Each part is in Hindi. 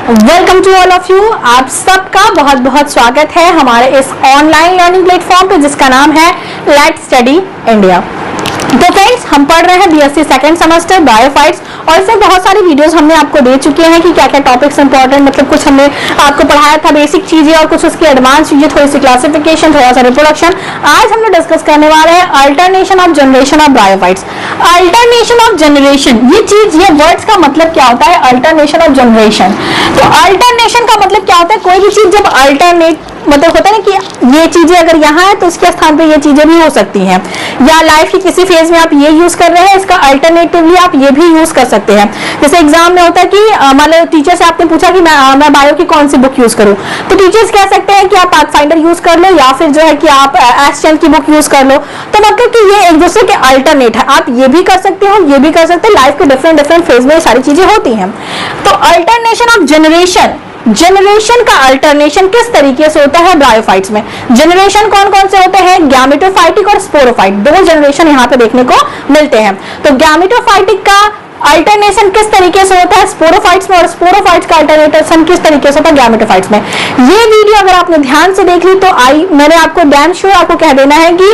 Welcome to all of you. आप सबका बहुत बहुत स्वागत है हमारे इस ऑनलाइन लर्निंग प्लेटफॉर्म पे जिसका नाम है लेट्स स्टडी इंडिया। तो फ्रेंड्स, हम पढ़ रहे हैं बीएससी सेकंड सेमेस्टर बायोफाइट्स और इसमें बहुत सारी वीडियोस हमने आपको दे चुके हैं कि क्या क्या टॉपिक्स इंपॉर्टेंट, मतलब कुछ हमने आपको पढ़ाया था बेसिक चीजें और कुछ उसकी एडवांस चीजें, थोड़ी सी क्लासिफिकेशन, थोड़ा सा रिप्रोडक्शन। आज हम लोग डिस्कस करने वाले हैं alternation of generation of bryophytes. Alternation of generation, ये चीज, ये वर्ड्स का मतलब क्या होता है? Alternation of generation. तो अल्टरनेशन का मतलब क्या होता है? कोई भी चीज जब अल्टरनेट मतलब होता है ना कि ये चीजें अगर यहाँ है तो इसके स्थान पे ये चीजें भी हो सकती हैं, या लाइफ की किसी फेज में आप ये यूज कर रहे हैं, इसका अल्टरनेटिवली आप ये भी यूज कर सकते हैं। जैसे एग्जाम में होता है कि मान लो टीचर से आपने पूछा कि मैं बायो की कौन सी बुक यूज करूं, तो टीचर्स कह सकते हैं कि आप पाथफाइंडर यूज कर लो या फिर जो है कि आप एसचेन की बुक यूज कर लो। तो मतलब कि ये एक दूसरे के अल्टरनेट है, आप ये भी कर सकते हो, ये भी कर सकते हैं। लाइफ के डिफरेंट डिफरेंट फेज में ये सारी चीजें होती हैं। तो अल्टरनेशन ऑफ जनरेशन, जनरेशन का अल्टरनेशन किस तरीके से होता है बायोफाइट्स में? जनरेशन कौन कौन से होते हैं? गैमेटोफाइटिक और स्पोरोफाइट, दो जनरेशन यहाँ पे देखने को मिलते हैं। तो गैमेटोफाइटिक का अल्टरनेशन किस तरीके से होता है स्पोरोफाइट्स में, और स्पोरोफाइट्स का अल्टरनेशन किस तरीके से होता है गैमेटोफाइट्स में। ये वीडियो अगर आपने ध्यान से देख ली तो मैंने आपको डैम श्योर आपको कह देना है कि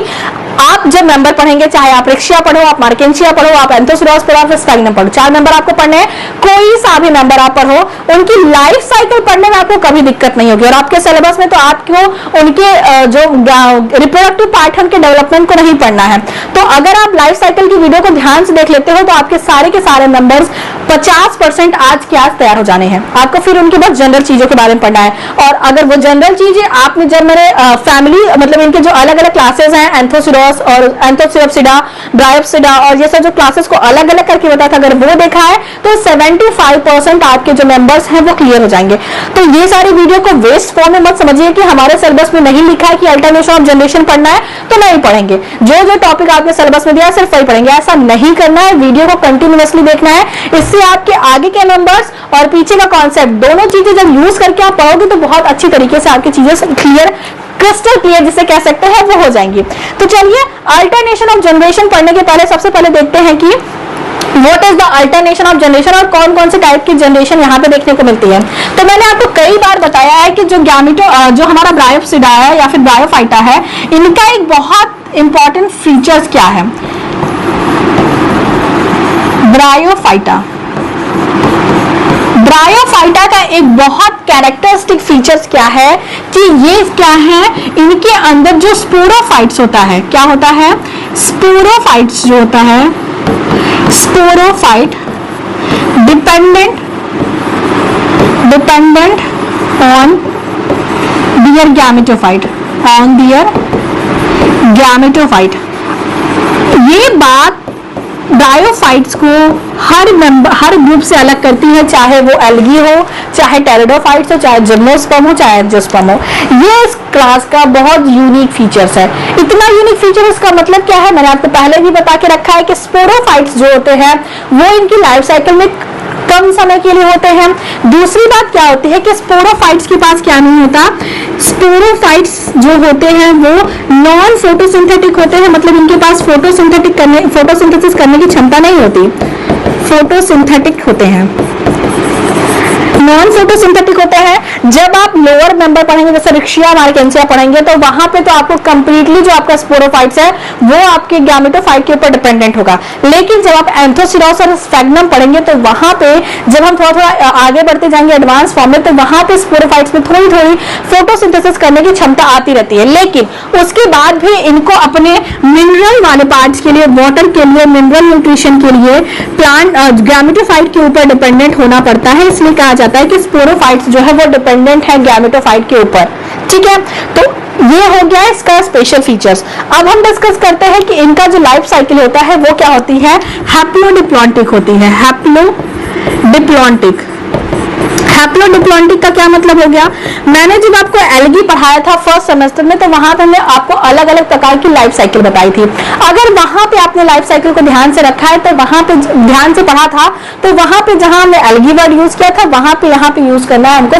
आप जब मेंबर पढ़ेंगे, चाहे आप रिक्शिया पढ़ो, आप मार्केंशिया पढ़ो, आप एंथोसिरोस पढ़ो, आप स्फेग्नम पढ़ो, 4 मेंबर आपको पढ़ने हैं, कोई सा भी मेंबर आप पढ़ो, उनकी लाइफ साइकिल पढ़ने में आपको कभी दिक्कत नहीं होगी। और आपके सिलेबस में तो आपको उनके जो रिप्रोडक्टिव पार्ट है उनके डेवलपमेंट को नहीं पढ़ना है। तो अगर आप लाइफ साइकिल की वीडियो को ध्यान से देख लेते हो तो आपके सारे के सारे मेंबर्स 50% आज के आज तैयार हो जाने हैं। आपको फिर उनके बाद जनरल चीजों के बारे में पढ़ना है। और अगर वो जनरल चीजें आपने जब मेरे फैमिली मतलब इनके जो अलग अलग क्लासेस हैं, एंथोसिरोस और एंथोसिरोप्सिडा, ब्रायोप्सिडा और ये सब जो क्लासेस को अलग अलग करके बताया था, अगर वो देखा है तो 75% आपके जो मेंबर्स हैं वो क्लियर हो जाएंगे। तो ये सारी वीडियो को वेस्ट फॉर्म में मत समझिए कि हमारे सिलेबस में नहीं लिखा है कि अल्टरनेशन ऑफ जनरेशन पढ़ना है तो नहीं पढ़ेंगे, जो जो टॉपिक आपके सिलेबस में दिया है सिर्फ वही पढ़ेंगे। ऐसा नहीं करना है, वीडियो को कंटिन्यूअसली देखना है। इससे आपके आगे के नंबर्स और पीछे का कॉन्सेप्ट दोनों चीजें जब यूज करके आप पढ़ोगे तो बहुत अच्छी तरीके से आपकी चीजें क्लियर, क्रिस्टल क्लियर जिसे कह सकते हैं वो हो जाएंगी। तो चलिए अल्टरनेशन ऑफ जनरेशन पढ़ने के पहले सबसे पहले देखते हैं कि what is the alternation of generation और कौन कौन से टाइप की जनरेशन यहाँ पे देखने को मिलती है। तो मैंने आपको कई बार बताया है कि जो जो हमारा ब्रायोप्सिडा है या फिर ब्रायोफाइटा है, इनका एक बहुत इंपॉर्टेंट फीचर्स क्या है। ब्रायोफाइटा का एक बहुत कैरेक्टरिस्टिक फीचर्स क्या है कि ये क्या है, इनके अंदर जो स्पोरोफाइट्स होता है, क्या होता है? स्पोरोफाइट्स जो होता है, sporophyte dependent on their gametophyte, ये बात ब्रायोफाइट्स को हर ग्रुप से अलग करती है, चाहे वो एल्गी हो, चाहे टेरिडोफाइट्स हो, चाहे जिम्नोस्पर्म हो, चाहे एंजियोस्पर्म हो। ये इस क्लास का बहुत यूनिक फीचर्स है। इतना यूनिक फीचर, इसका मतलब क्या है? मैंने आपको पहले भी बता के रखा है कि स्पोरोफाइट्स जो होते हैं वो इनकी लाइफ साइकिल में कम समय के लिए होते हैं। दूसरी बात क्या होती है कि स्पोरोफाइट्स के पास क्या नहीं होता, स्पोरोफाइट्स जो होते हैं वो नॉन फोटोसिंथेटिक होते हैं, मतलब इनके पास फोटोसिंथेसिस करने की क्षमता नहीं होती, फोटोसिंथेटिक होते हैं, नॉन फोटोसिंथेटिक होते हैं। जब आप लोअर मेंबर पढ़ेंगे जैसे रिक्शिया, मार्केंशिया पढ़ेंगे तो वहां पे तो आपको कंप्लीटली जो आपका स्पोरोफाइट्स है वो आपके गैमेटोफाइट के ऊपर डिपेंडेंट होगा। लेकिन जब आप एंथोसिरोस और स्फेग्नम पढ़ेंगे तो वहां पे जब हम थोड़ा थोड़ा आगे बढ़ते जाएंगे एडवांस फॉर्म में, तो वहां पे स्पोरोफाइट्स में थोड़ी थोड़ी फोटोसिंथेसिस करने की क्षमता आती रहती है। लेकिन उसके बाद भी इनको अपने मिनरल वाले पार्ट्स के लिए, वाटर के लिए, मिनरल न्यूट्रिशन के लिए प्लांट गैमेटोफाइट के ऊपर डिपेंडेंट होना पड़ता है। इसलिए कहा जाता है कि स्पोरोफाइट्स जो है वो डिपेंडेंट है गैमेटोफाइट के ऊपर। ठीक है, तो ये हो गया इसका स्पेशल फीचर्स। अब हम डिस्कस करते हैं कि इनका जो लाइफ साइकिल होता है वो क्या होती है, हैप्लोडिप्लॉन्टिक होती है। हैप्लोडिप्लॉन्टिक का क्या मतलब हो गया? मैंने जब आपको एल्गी पढ़ाया था फर्स्ट सेमेस्टर में तो वहां पे हमने आपको अलग अलग प्रकार की लाइफ साइकिल बताई थी। अगर वहां पे आपने लाइफ साइकिल को ध्यान से रखा है तो वहां पे ध्यान से पढ़ा था तो वहां पे जहां हमने एल्गी वर्ड यूज किया था वहां पे यहाँ पे यूज करना है हमको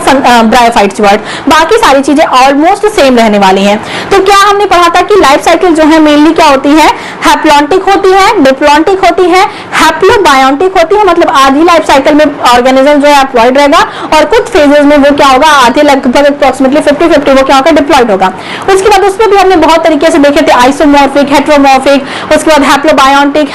ब्रायोफाइट्स वर्ड। बाकी सारी चीजें ऑलमोस्ट सेम रहने वाली हैं। तो क्या हमने पढ़ा था कि लाइफ साइकिल जो है मेनली क्या होती है, हैप्लॉन्टिक होती है, डिप्लॉन्टिक होती है, हैप्लोबायोन्टिक होती है, मतलब आधी लाइफ साइकिल में ऑर्गेनिज्म जो है हैप्लॉइड रहेगा और कुछ फेजेस में वो क्या होगा, आधे लगभग अप्रोक्सीमेटली 50-50 वो क्या होगा, डिप्लॉयड होगा। उसके बाद उसमें भी हमने बहुत तरीके से देखे थे, आइसोमॉर्फिक, हेटेरोमॉर्फिक, उसके बाद हैप्लोबायोटिक,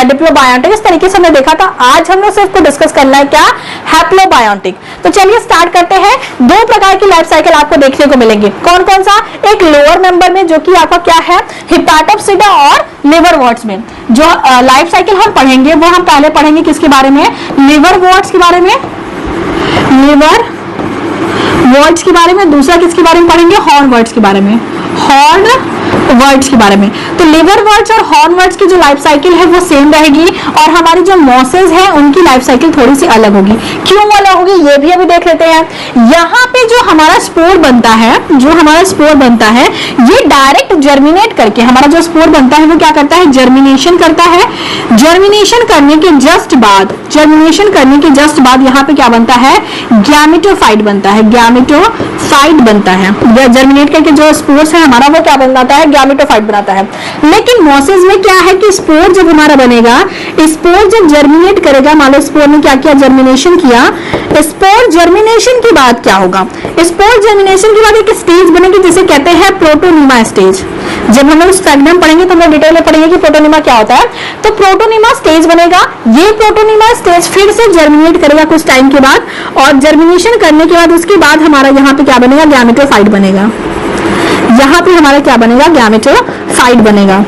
डिप्लोबायोटिक, इस तरीके से हमने देखा था। आज हम लोग सिर्फ डिस्कस करना है क्या, हैप्लोबायोटिक। तो चलिए स्टार्ट करते हैं। दो प्रकार की लाइफ साइकिल आपको देखने को मिलेंगे, कौन कौन सा, एक लोअर मेंबर में जो कि आपका क्या है, हिपेटोप्सिडा और लिवरवर्ट्स में जो लाइफ साइकिल हम पढ़ेंगे वो हम पहले पढ़ेंगे किसके बारे में, लिवरवर्ट्स के बारे में, लिवरवर्ट्स के बारे में। दूसरा किसके बारे में पढ़ेंगे, हॉर्नवर्ट्स के बारे में, हॉर्नवर्ट्स के बारे में। तो लिवरवर्ट्स और हॉर्नवर्ट्स की जो लाइफ साइकिल है वो सेम रहेगी और हमारी जो मॉसेस है उनकी लाइफ साइकिल थोड़ी सी अलग होगी। क्यों अलग होगी ये भी अभी देख लेते हैं। यहाँ पे जो हमारा स्पोर बनता है, ये डायरेक्ट जर्मिनेट करके, हमारा जो स्पोर बनता है वो क्या करता है, जर्मिनेशन करता है। जर्मिनेशन करने के जस्ट बाद यहाँ पे क्या बनता है, गैमेटोफाइट बनता है, गैमेटोफाइट बनता है। जर्मिनेट करके जो स्पोर्स है हमारा वो क्या बनाता है, गैमेटोफाइट बनाता है। लेकिन मॉसेस में क्या है कि स्पोर जब हमारा बनेगा, स्पोर जब जर्मिनेट करेगा, मान लो स्पोर ने क्या किया, जर्मिनेशन किया, स्पोर जर्मिनेशन के बाद क्या होगा, स्पोर जर्मिनेशन के बाद एक स्टेज बनेगी जिसे कहते हैं प्रोटोनिमा स्टेज। जब हम लोग स्पेक्ट्रम पढ़ेंगे तो हम लोग डिटेल में पढ़ेंगे कि प्रोटोनिमा क्या होता है। तो प्रोटोनिमा स्टेज बनेगा, ये प्रोटोनिमा स्टेज फिर से जर्मिनेट करेगा कुछ टाइम के बाद, और जर्मिनेशन करने के बाद उसके बाद हमारा यहाँ पे क्या बनेगा, गैमेटोफाइट बनेगा। यहाँ पे हमारा क्या बनेगा, गैमेटोफाइट बनेगा।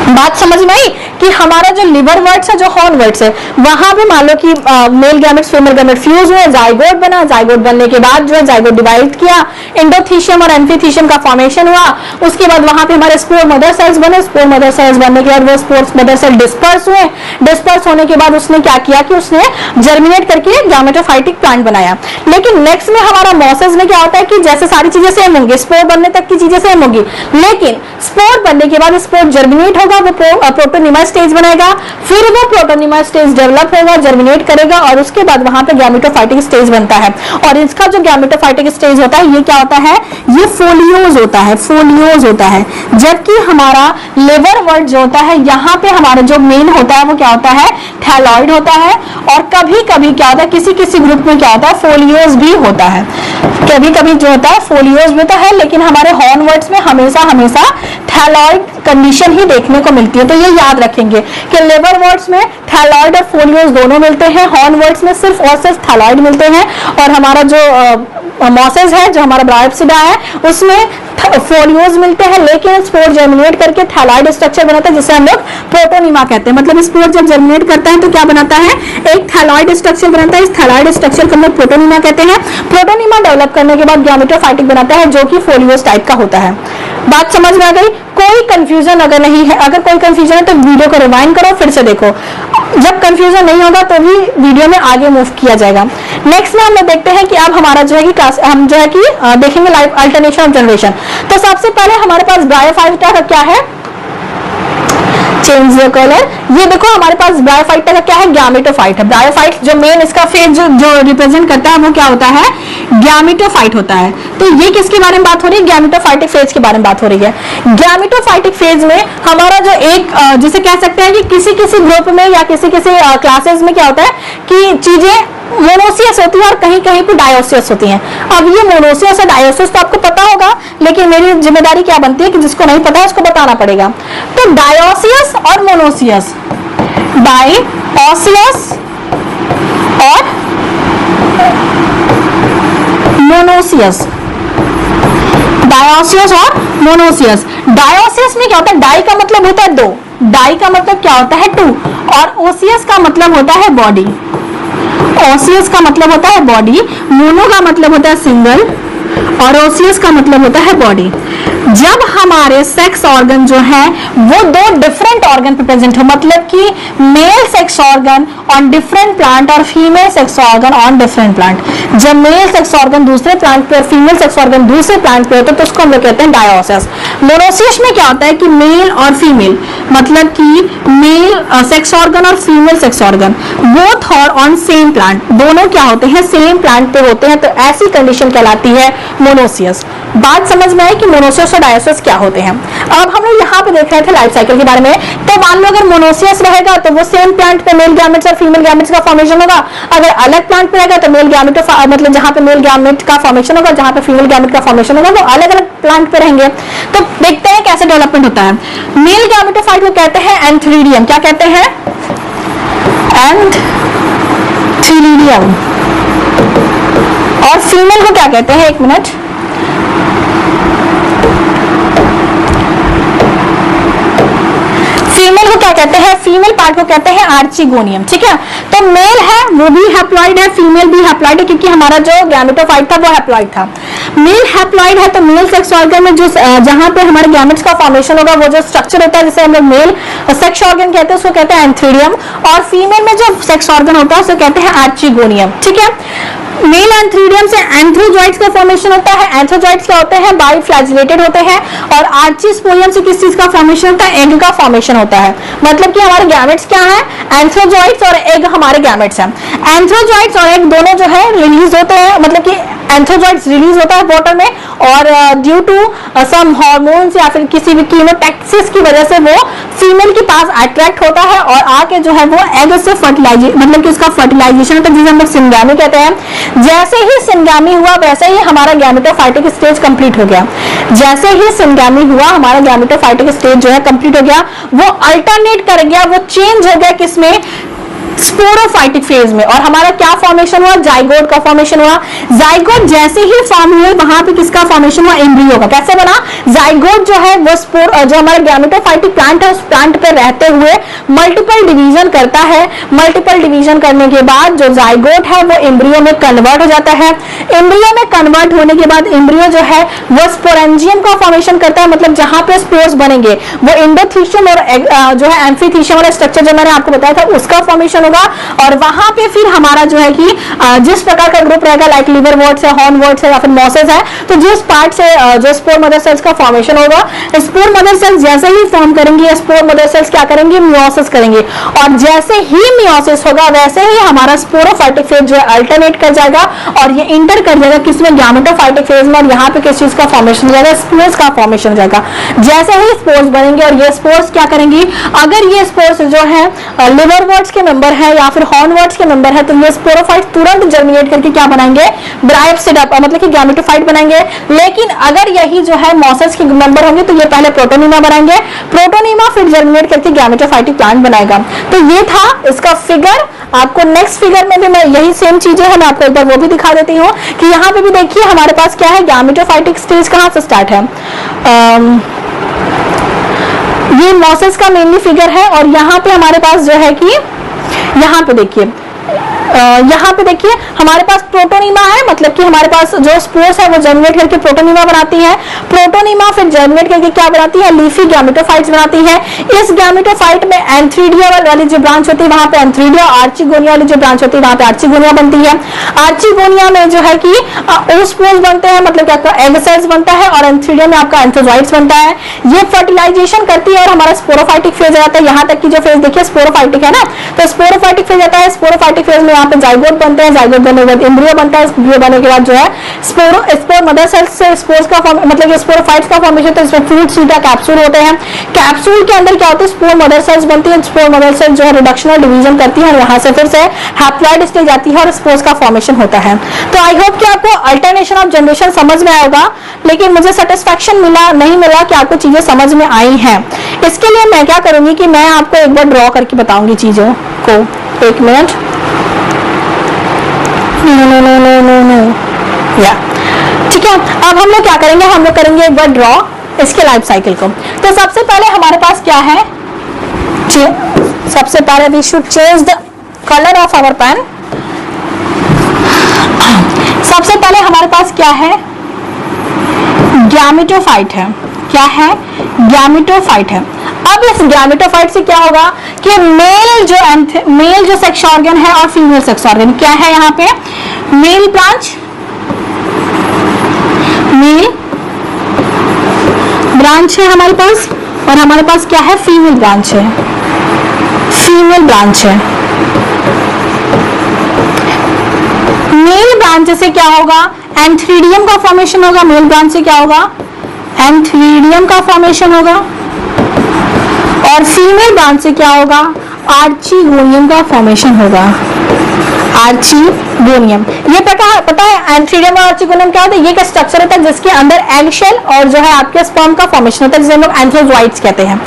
बात समझ में आई कि हमारा जो लिवरवर्ट्स है, जो हॉर्नवर्ट्स है, वहां पे मान लो कि male gametes female gamete fuse हुए, जाइगोट बना, जाइगोट बनने के बाद जो है जाइगोट डिवाइड किया, एंडोथीशियम और एम्फीथीशियम का फॉर्मेशन हुआ। उसके बाद वहां पे हमारे स्पोर मदर सेल्स बने, स्पोर मदर सेल्स बनने के बाद वो स्पोर मदर सेल डिस्पर्स हुए, डिस्पर्स होने के बाद उसने क्या किया कि उसने जर्मिनेट करके गैमेटोफाइटिक प्लांट बनाया। लेकिन नेक्स्ट में हमारा मॉसेस में क्या होता है कि जैसे सारी चीजें सेम होंगी, स्पोर बनने तक की चीजें सेम होगी, लेकिन स्पोर बनने के बाद स्पोर जर्मिनेट होगा, वो प्रोटोनिमा स्टेज बनाएगा, फिर वो प्रोटोनिमा स्टेज डेवलप होगा, जर्मिनेट करेगा और उसके बाद वहां पे गैमेटोफाइटिक स्टेज बनता है। और इसका जो गैमेटोफाइटिक स्टेज होता है ये क्या होता है, ये फोलियोज होता है। जबकि हमारा लिवरवर्ट जो होता है, यहाँ पे हमारा जो मेन होता है वो क्या होता है, थैलॉइड होता है। और कभी कभी क्या होता है, किसी ग्रुप में क्या होता है, फोलियोज भी होता है, कभी जो होता है फोलियोज भी होता है। लेकिन हमारे हॉर्नवर्ट्स में हमेशा थैलॉइड कंडीशन ही देखने को मिलती है। तो ये याद रखेंगे कि लिवरवर्ट्स में थैलॉइड और फोलियोज दोनों मिलते हैं, हॉर्नवर्ट्स में सिर्फ और सिर्फ थैलॉइड मिलते हैं। और हमारा जो मॉसेस है, जो हमारा ब्रायोप्सिडा है, उसमें फोलियोज मिलते हैं, लेकिन स्पोर जर्मिनेट करके थैलॉइड स्ट्रक्चर बनाता है जिसे हम लोग प्रोटोनिमा कहते हैं। मतलब स्पोर जब जर्मिनेट करता है तो क्या बनाता है, एक थैलॉइड स्ट्रक्चर बनाता है। इस थैलॉइड स्ट्रक्चर को हम लोग प्रोटोनिमा कहते हैं। प्रोटोनिमा डेवलप करने के बाद गैमेटोफाइटिक बनाता है जो कि फोलियोज टाइप का होता है। बात समझ में आ गई? कोई कंफ्यूजन अगर नहीं है, अगर कोई कंफ्यूजन है तो वीडियो को रिवाइंड करो, फिर से देखो। जब कंफ्यूजन नहीं होगा तो भी वीडियो में आगे मूव किया जाएगा। नेक्स्ट में हम लोग देखते हैं कि अब हमारा जो है कि क्लास हम जो है कि देखेंगे लाइफ अल्टरनेशन ऑफ जनरेशन। तो सबसे पहले हमारे पास ब्रायोफाइटा का क्या है, चेंज योर कलर। ये देखो हमारे पास ब्रायोफाइटा का क्या है, गैमेटोफाइट है। ब्रायोफाइट जो मेन इसका फेज जो रिप्रेजेंट करता है वो क्या होता है, गैमेटोफाइट होता है। तो ये किसके बारे में बात हो रही है, गैमेटोफाइटिक फेज के बारे में बात हो रही है। गैमेटोफाइटिक फेज में हमारा जो एक जिसे कह सकते हैं कि किसी ग्रुप में या किसी क्लासेस में क्या होता है कि चीजें मोनोसियस होती है और कहीं कहीं पे डायोसियस होती हैं। अब ये मोनोसियस और डायोसियस तो आपको पता होगा, लेकिन मेरी जिम्मेदारी क्या बनती है कि जिसको नहीं पता है उसको बताना पड़ेगा। तो डायोसियस और मोनोसियस, डायोसियस और मोनोसियस, डायोसियस और मोनोसियस। डायोसियस में क्या होता है, डाई का मतलब होता है दो, डाई का मतलब क्या होता है, टू, और ओसियस का मतलब होता है बॉडी। ओसियस का मतलब होता है बॉडी, मोनो का मतलब होता है सिंगल, और ओसियस का मतलब होता है बॉडी। जब हमारे सेक्स ऑर्गन जो है वो दो डिफरेंट ऑर्गन पे प्रेजेंट हो, मतलब कि male sex organ on different plant और female sex organ on different plant, जब मेल सेक्स ऑर्गन दूसरे प्लांट पे और फीमेल सेक्स ऑर्गन दूसरे प्लांट पे होता है तो उसको हम लोग कहते हैं डायोसिस। मोनोसिस में क्या होता है कि मेल और फीमेल, मतलब कि मेल सेक्स ऑर्गन और female sex organ both are on same plant, दोनों क्या होते हैं, सेम प्लांट पे होते हैं, तो ऐसी कंडीशन कहलाती है मोनोसिस। बात समझ में आई कि मोनोसिस और डायोसिस क्या होते हैं। अब हम लोग यहाँ पे देख रहे थे लाइफ साइकिल के बारे में, तो मान लो अगर मोनोसिस रहेगा तो वो सेम प्लांट पे मेल गैमेट्स और फीमेल गैमेट्स का फॉर्मेशन होगा, अगर अलग प्लांट पे रहेगा तो मेल गैमेट मतलब जहाँ पे मेल गैमेट का फॉर्मेशन होगा, जहाँ पे फीमेल गैमेट का फॉर्मेशन होगा, वो अलग अलग प्लांट पे रहेंगे। तो देखते हैं कैसे डेवलपमेंट होता है। मेल गैमेटोफाइट को कहते हैं एंथ्रीडियम, क्या कहते हैं, एंथ्रीडियम, और फीमेल को क्या कहते हैं, एक मिनट, फीमेल को क्या कहते हैं, फीमेल पार्ट को कहते हैं आर्चिगोनियम। ठीक है, तो मेल है वो भी हैप्लॉइड है, फीमेल भी हैप्लॉइड है, क्योंकि हमारा जो गैमेटोफाइट था वो हैप्लॉइड था। मेल हैप्लॉइड है तो मेल सेक्स ऑर्गन में जो जहां पे हमारे गैमेट्स का फॉर्मेशन होगा, वो जो स्ट्रक्चर होता है जिसे हम लोग मेल सेक्स ऑर्गन कहते हैं, उसको कहते हैं एंथ्रीडियम, और फीमेल में जो सेक्स ऑर्गन होता है उसे कहते हैं आर्चिगोनियम। ठीक है, मेल एंथ्रीडियम से एंथ्रोजॉइड्स का फॉर्मेशन होता है। एंथ्रोजॉइड्स क्या होते हैं, बाइफ्लैजिलेटेड होते हैं, और आर्चिस्पोरियम से किस चीज का फॉर्मेशन होता है, एग का फॉर्मेशन होता है। मतलब कि हमारे गैमेट्स क्या है, एंथ्रोजॉइड्स और एग हमारे गैमेट्स हैं। एंथ्रोजॉइड्स और एग दोनों जो है रिलीज होते हैं, मतलब कि एंथ्रोजॉइड्स रिलीज होता है वाटर में, और ड्यू टू सम हार्मोन्स या फिर किसी भी कीमोटैक्सिस की वजह से वो फीमेल के पास अट्रैक्ट होता है और आके जो है वो एग से फर्टिलाइजेशन, मतलब कि उसका फर्टिलाइजेशन होता है, जिसे हम लोग सिंगामी कहते हैं। जैसे ही सिंगामी हुआ वैसे ही हमारा गैमेटोफाइटिक स्टेज कंप्लीट हो गया। जैसे ही सिंगामी हुआ हमारा गैमेटोफाइटिक स्टेज जो है कंप्लीट हो गया, वो अल्टरनेट कर गया, वो चेंज हो गया किसमें, स्पोरोफाइटिक फेज में, और हमारा क्या फॉर्मेशन हुआ, जाइगोट का फॉर्मेशन हुआ। जाइगोट जैसे ही फॉर्म हुए वहां पे किसका फॉर्मेशन हुआ, एम्ब्रियो का। कैसे बना, जाइगोट जो है वो स्पोर जो हमारा गैमेटोफाइटिक प्लांट है उस प्लांट पे रहते हुए मल्टीपल डिवीजन करता है। मल्टीपल डिवीजन करने के बाद जो जाइगोट है वो एम्ब्रियो में कन्वर्ट हो जाता है। एम्ब्रियो में कन्वर्ट होने के बाद एम्ब्रियो जो है वो स्पोरेंजियम का फॉर्मेशन करता है, मतलब जहां पे स्पोर्स बनेंगे वो एंडोथीशियम और जो है एम्फीथीशियम वाला स्ट्रक्चर जो मैंने आपको बताया था उसका फॉर्मेशन होगा, और वहां पे फिर हमारा जो है कि जिस प्रकार का ग्रुप रहेगा, लाइक लिवर वर्ड्स है, हॉर्न वर्ड्स है या फिर मॉसेस है, तो जिस पार्ट से जो स्पोर मदर सेल्स का फॉर्मेशन होगा, स्पोर मदर सेल्स जैसे ही फॉर्म करेंगे, स्पोर मदर सेल्स क्या करेंगे, मियोसिस करेंगे, और जैसे ही मियोसिस होगा वैसे ही हमारा स्पोरोफाइटिक फेज जो है अल्टरनेट कर जाएगा और ये इंटर कर जाएगा किसमें, गैमेटोफाइटिक फेज में, और यहाँ पे किस चीज का फॉर्मेशन हो जाएगा, स्पोर्स का फॉर्मेशन हो जाएगा। जैसे ही स्पोर्स बनेंगे और ये स्पोर्स क्या करेंगे, अगर ये स्पोर्स जो है लिवर वर्ड्स के मेंबर है या फिर हॉर्न वर्ड्स के मेंबर है, तो ये स्पोरोफाइट तुरंत जर्मिनेट करके क्या बनाएंगे, ब्रायोप्सिड मतलब कि गैमेटोफाइट बनाएंगे। लेकिन अगर यही जो है मॉसेस के मेंबर होंगे तो ये पहले प्रोटोनीमा बनाएंगे, प्रोटोनीमा फिर जर्मिनेट करके गैमेटोफाइटिक प्लांट बनाएगा। तो ये था इसका फिगर। आपको नेक्स्ट फिगर में भी मैं यही सेम चीजें है, मैं आपको एक बार वो भी दिखा देती हूँ कि यहाँ पे भी देखिए हमारे पास क्या है, गैमेटोफाइटिक स्टेज कहाँ से स्टार्ट है, ये मॉसेस का मेनली फिगर है, और यहाँ पे हमारे पास जो है कि यहाँ पे देखिए हमारे पास प्रोटोनीमा है, मतलब कि हमारे पास जो स्पोर्स है वो जर्मिनेट करके प्रोटोनीमा बनाती है। प्रोटोनीमा फिर जर्मिनेट करके क्या बनाती है, लीफी गैमेटोफाइट्स बनाती है। इस गैमेटोफाइट में एंथ्रीडिया वाली जो ब्रांच होती है वहां पे एंथ्रीडिया, आर्चिगोनिया वाली जो ब्रांच होती है वहां पे आर्चिगोनिया बनती है। आर्चिगोनिया में जो है कि ओस्पोर्स बनते हैं, मतलब कि एग सेल्स बनता है, और एंथ्रीडिया में आपका एंथ्रोजॉइड्स बनता है। ये फर्टिलाइजेशन करती है और हमारा स्पोरोफाइटिक फेज आ जाता है। यहाँ तक की जो फेज देखिए स्पोरोफाइटिक है ना, तो स्पोरोफाइटिक फेज आता है। स्पोरोफाइटिक फेज में यहाँ पे जाइगोट बनते हैं, जाइगोट बनने के बाद एम्ब्रियो बनता है, एम्ब्रियो बनने के बाद जो है स्पोर मदर सेल्स से स्पोर्स का मतलब स्पोरोफाइट्स का फॉर्मेशन, तो इसमें फ्रूट सीधा कैप्सूल होते हैं। कैप्सूल के अंदर क्या होता है, स्पोर मदर सेल्स बनती है। स्पोर मदर सेल्स जो है रिडक्शनल डिवीजन करती है और यहाँ से फिर से हैप्लॉइड स्टेज आती है और स्पोर्स का फॉर्मेशन होता है। तो आई होप कि आपको अल्टरनेशन ऑफ जनरेशन समझ में आएगा, लेकिन मुझे सेटिस्फैक्शन नहीं मिला कि आपको चीजें समझ में आई हैं। इसके लिए मैं क्या करूंगी कि मैं आपको एक बार ड्रॉ करके बताऊंगी चीजों को। एक मिनट, या ठीक है। अब हम लोग क्या करेंगे, हम लोग करेंगे एक बार ड्रॉ इसके लाइफ साइकिल को। तो सबसे पहले हमारे पास क्या है, सबसे पहले we should change the colour of our pen. सबसे पहले हमारे पास क्या है, गैमेटोफाइट है। क्या है, गैमेटोफाइट है। अब इस गैमेटोफाइट से क्या होगा कि मेल जो सेक्स ऑर्गन है और फीमेल सेक्स ऑर्गन क्या है, यहाँ पे मेल ब्रांच, मेल ब्रांच है हमारे पास, और हमारे पास क्या है, फीमेल ब्रांच है, फीमेल ब्रांच है। मेल ब्रांच से क्या होगा, एंथ्रीडियम का फॉर्मेशन होगा। मेल ब्रांच से क्या होगा, एंथ्रीडियम का फॉर्मेशन होगा। और फीमेल ब्रांच से क्या होगा, आर्चीगोनियम का फॉर्मेशन होगा, आर्चीगोनियम। ये पता है एंथ्रीडियम और आर्चीगोनियम क्या होता है, ये क्या स्ट्रक्चर होता है जिसके अंदर एग शेल और जो है आपके स्पर्म का फॉर्मेशन होता है, जिसे हम लोग एंथ्रोजोइट्स कहते हैं।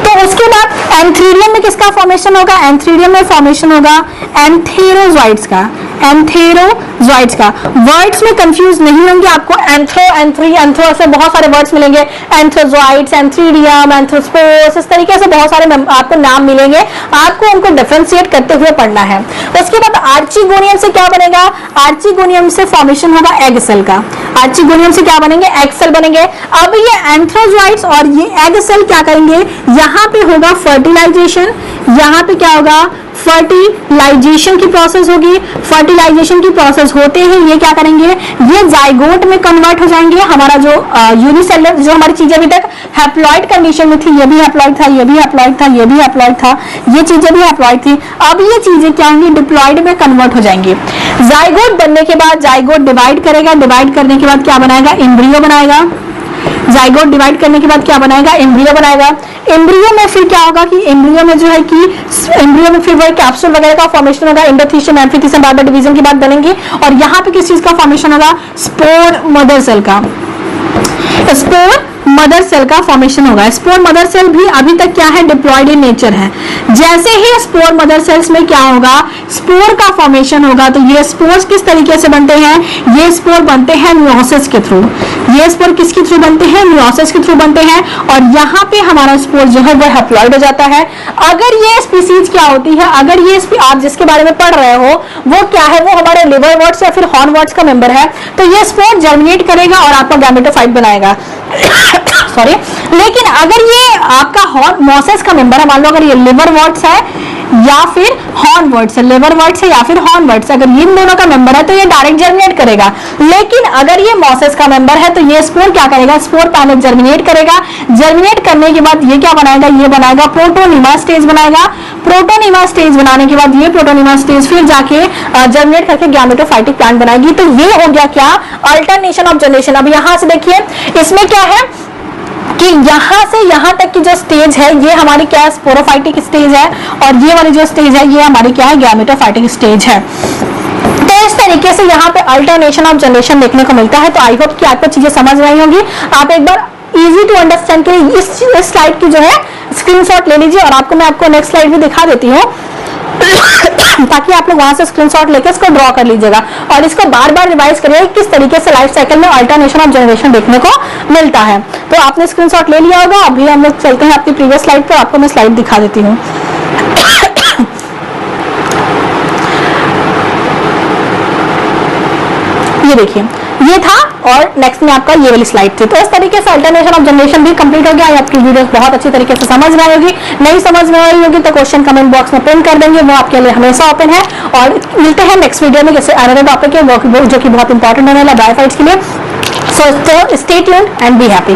तो उसके बाद एंथ्रीडियम में किसका फॉर्मेशन होगा, एंथ्रीडियम में फॉर्मेशन होगा एंथेरोजोइट्स का, एंथेरोजोइट्स का। वर्ड्स में कंफ्यूज नहीं होंगे, आपको एंथ्रो, एंथ्री, एंथ्रो ऐसे बहुत सारे वर्ड्स मिलेंगे, एंथ्रोजोइट्स, एंथ्रीडियम, एंथ्रोस्पोर्स, इस तरीके से बहुत सारे आपको नाम मिलेंगे, आपको उनको डिफरेंशिएट करते हुए पढ़ना है। उसके बाद आर्चीगोनियम से क्या बनेगा, आर्चीगोनियम से फॉर्मेशन होगा एग सेल का, आर्चीगोनियम से क्या बनेंगे, एग सेल बनेंगे। अब ये एंथ्रोजोइट्स और ये एग सेल क्या करेंगे, यहाँ पे होगा फर्टिलाइजेशन, यहाँ पे क्या होगा, फर्टिलाइजेशन की प्रोसेस होगी। फर्टिलाइजेशन की प्रोसेस होते ही ये क्या करेंगे, ये जाइगोट में कन्वर्ट हो जाएंगे। हमारा जो यूनिसेलुलर जो हमारी चीजें अभी तक हैप्लॉइड कंडीशन में थी, ये भी हैप्लॉइड था, ये भी हैप्लॉइड था, ये भी हैप्लॉइड था, ये चीजें भी हैप्लॉइड थी। अब ये चीजें क्या होंगी, डिप्लॉइड में कन्वर्ट हो जाएंगी। जाइगोट बनने के बाद जाइगोट डिवाइड करेगा, डिवाइड करने के बाद क्या बनाएगा, एम्ब्रियो बनाएगा। जाइगोट डिवाइड करने के बाद क्या बनाएगा, एम्ब्रियो बनाएगा। एम्ब्रियो में फिर क्या होगा कि एम्ब्रियो में जो है कि एम्ब्रियो में फिर वो कैप्सूल वगैरह का फॉर्मेशन होगा, एंडोथीशियम, एम्फिथीशियम, बार बार डिवीजन के बाद बनेंगे। और यहाँ पे किस चीज का फॉर्मेशन होगा, स्पोर मदर सेल का, स्पोर मदर सेल का फॉर्मेशन होगा। स्पोर मदर सेल भी अभी तक क्या है, डिप्लॉयड इन नेचर है। जैसे ही स्पोर मदर सेल्स में क्या होगा, स्पोर का फॉर्मेशन होगा। तो ये स्पोर्स किस तरीके से बनते हैं, ये स्पोर बनते हैं मियोसिस के थ्रू। ये स्पोर किसके थ्रू बनते हैं, मियोसिस के थ्रू बनते हैं। और यहाँ पे हमारा स्पोर जो है वो हैप्लॉइड हो जाता है। अगर ये स्पीसीज क्या होती है, अगर ये आप जिसके बारे में पढ़ रहे हो वो क्या है, वो हमारे लिवरवर्ट्स या फिर हॉर्नवर्ट्स का मेंबर है, तो ये स्पोर जर्मिनेट करेगा और आपका गैमेटोफाइट बनाएगा। सॉरी, लेकिन अगर ये आपका मोसेस का मेंबर है, मान लो अगर ये लिवरवर्ट्स है या फिर हॉर्नवर्ट्स है, लिवरवर्ट्स है या फिर हॉर्नवर्ट्स, अगर इन दोनों का मेंबर है तो ये डायरेक्ट जर्मिनेट करेगा। लेकिन अगर ये मोसेस का मेंबर है तो ये स्पोर क्या करेगा, स्पोर पहले जर्मिनेट करेगा। जर्मिनेट करने के बाद ये क्या बनाएगा, ये बनाएगा प्रोटोनिमा स्टेज बनाएगा। प्रोटोनिमा स्टेज बनाने के बाद ये प्रोटोनिमा स्टेज फिर जाके जर्मिनेट करके गैमेटोफाइटिक प्लांट बनाएगी। तो ये हो गया क्या, अल्टरनेशन ऑफ जनरेशन। अब यहां से देखिए, इसमें क्या है कि यहां से यहां तक की जो स्टेज है ये हमारी क्या है, स्पोरोफाइटिक स्टेज है। और ये वाली जो स्टेज है ये हमारी क्या है, गैमेटोफाइटिक स्टेज है। तो इस तरीके से यहाँ पे अल्टरनेशन ऑफ जनरेशन देखने को मिलता है। तो आई होप कि आपको चीजें समझ में आई होंगी। आप एक बार इजी टू अंडरस्टैंड के लिए इस स्लाइड की जो है स्क्रीनशॉट ले लीजिए, और आपको मैं आपको नेक्स्ट स्लाइड भी दिखा देती हूँ ताकि आप लोग वहां से स्क्रीनशॉट लेकर इसको ड्रॉ कर लीजिएगा और इसको बार बार रिवाइज करिएगा किस तरीके से लाइफ साइकिल में अल्टरनेशन ऑफ जनरेशन देखने को मिलता है। तो आपने स्क्रीनशॉट ले लिया होगा। अभी हम लोग चलते हैं अपनी प्रीवियस स्लाइड पर, आपको मैं स्लाइड दिखा देती हूँ। ये देखिए, ये था और नेक्स्ट में आपका ये वाली स्लाइड थी। तो इस तरीके से अल्टरनेशन ऑफ जनरेशन भी कंप्लीट हो गया। आपकी वीडियोस बहुत अच्छी तरीके से समझ में आई होगी। नहीं समझ में आई होगी तो क्वेश्चन कमेंट बॉक्स में पिन कर देंगे, वो आपके लिए हमेशा ओपन है। और मिलते हैं नेक्स्ट वीडियो में जैसे अनदर टॉपिक है जो कि बहुत इंपॉर्टेंट होने वाला है बायोफाइट्स के लिए। So stay tuned and be happy.